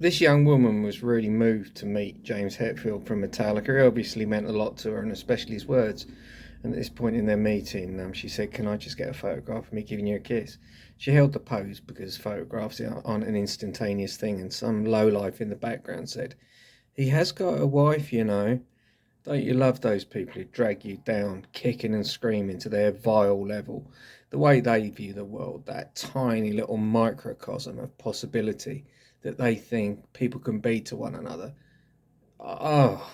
This young woman was really moved to meet James Hetfield from Metallica. He obviously meant a lot to her, and especially his words. And at this point in their meeting, she said, "Can I just get a photograph of me giving you a kiss?" She held the pose because photographs aren't an instantaneous thing, and some lowlife in the background said, "He has got a wife, you know. Don't you love those people who drag you down, kicking and screaming to their vile level? The way they view the world, that tiny little microcosm of possibility that they think people can be to one another." Oh,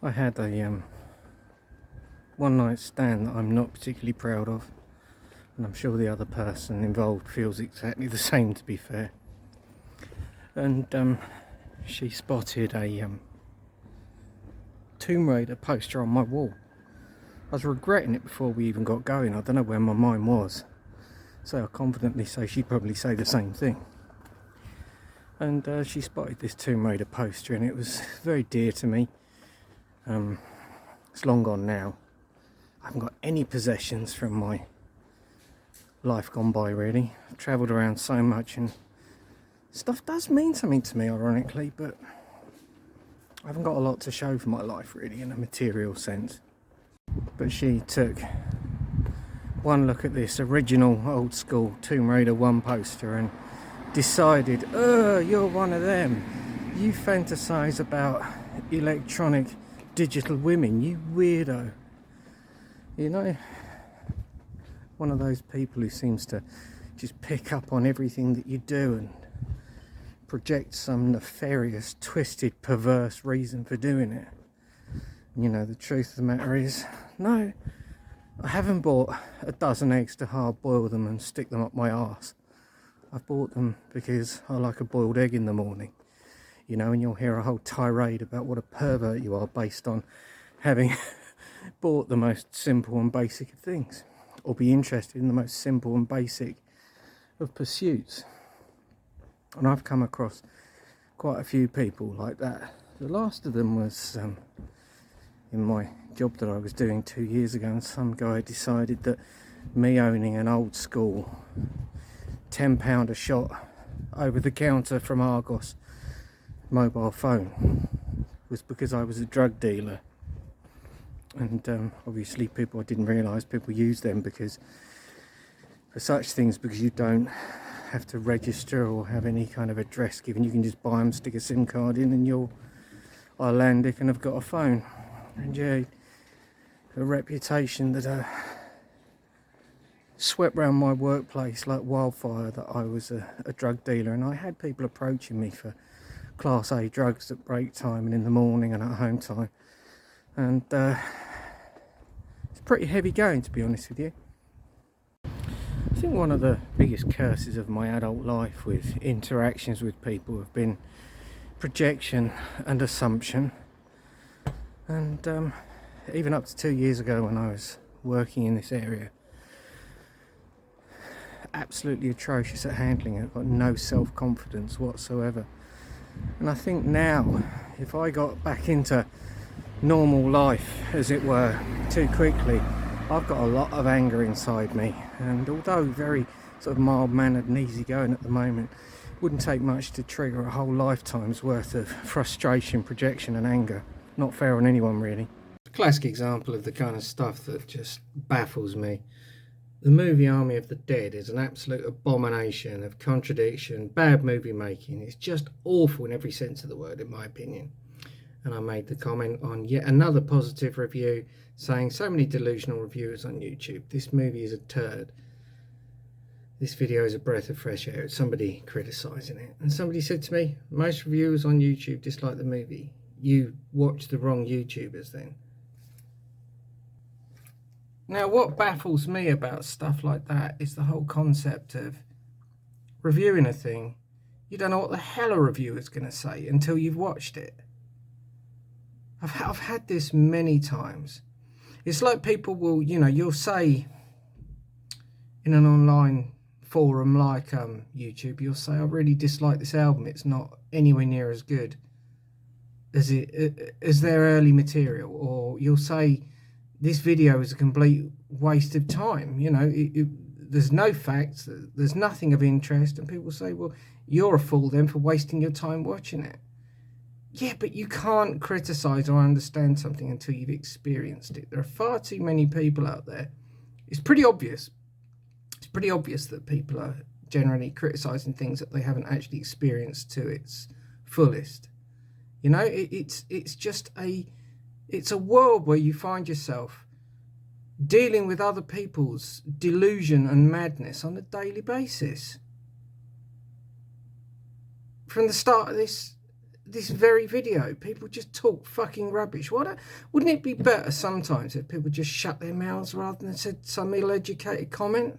I had a one night stand that I'm not particularly proud of, and I'm sure the other person involved feels exactly the same, to be fair. And she spotted a Tomb Raider poster on my wall. I was regretting it before we even got going. I don't know where my mind was, so I confidently say she'd probably say the same thing. And she spotted this Tomb Raider poster, and it was very dear to me. It's long gone now. I haven't got any possessions from my life gone by, really. I've travelled around so much, and stuff does mean something to me, ironically, but I haven't got a lot to show for my life, really, in a material sense. But she took one look at this original old school Tomb Raider 1 poster and decided, "Oh, you're one of them. You fantasize about electronic digital women, you weirdo." You know, one of those people who seems to just pick up on everything that you do and project some nefarious, twisted, perverse reason for doing it. You know, the truth of the matter is, no, I haven't bought a dozen eggs to hard boil them and stick them up my arse. I've bought them because I like a boiled egg in the morning. You know, and you'll hear a whole tirade about what a pervert you are based on having bought the most simple and basic of things, or be interested in the most simple and basic of pursuits. And I've come across quite a few people like that. The last of them was in my job that I was doing 2 years ago, and some guy decided that me owning an old school £10 a shot over the counter from Argos mobile phone was because I was a drug dealer. And obviously I didn't realise people use them because for such things, because you don't have to register or have any kind of address given. You can just buy them, stick a SIM card in, and you're Icelandic and have got a phone. And yeah, a reputation that swept round my workplace like wildfire, that I was a drug dealer. And I had people approaching me for Class A drugs at break time and in the morning and at home time. And it's pretty heavy going, to be honest with you. I think one of the biggest curses of my adult life with interactions with people have been projection and assumption. And even up to 2 years ago, when I was working in this area, absolutely atrocious at handling it. I've got no self-confidence whatsoever. And I think now, if I got back into normal life, as it were, too quickly, I've got a lot of anger inside me. And although very sort of mild-mannered and easygoing at the moment, it wouldn't take much to trigger a whole lifetime's worth of frustration, projection and anger. Not fair on anyone, really. A classic example of the kind of stuff that just baffles me. The movie Army of the Dead is an absolute abomination of contradiction, bad movie making. It's just awful in every sense of the word, in my opinion. And I made the comment on yet another positive review saying, "So many delusional reviewers on YouTube. This movie is a turd. This video is a breath of fresh air." It's somebody criticising it. And somebody said to me, "Most reviewers on YouTube dislike the movie. You watch the wrong YouTubers then." Now, what baffles me about stuff like that is the whole concept of reviewing a thing. You don't know what the hell a reviewer's going to say until you've watched it. I've had this many times. It's like people will, you'll say in an online forum like YouTube, you'll say, "I really dislike this album. It's not anywhere near as good as their early material." Or you'll say, "This video is a complete waste of time." there's no facts, there's nothing of interest, and people say, well, you're a fool then for wasting your time watching it. Yeah, but you can't criticise or understand something until you've experienced it. There are far too many people out there. It's pretty obvious. It's pretty obvious that people are generally criticising things that they haven't actually experienced to its fullest. You know, it's just it's a world where you find yourself dealing with other people's delusion and madness on a daily basis. From the start of this very video, people just talk fucking rubbish. Wouldn't it be better sometimes if people just shut their mouths rather than said some ill-educated comment?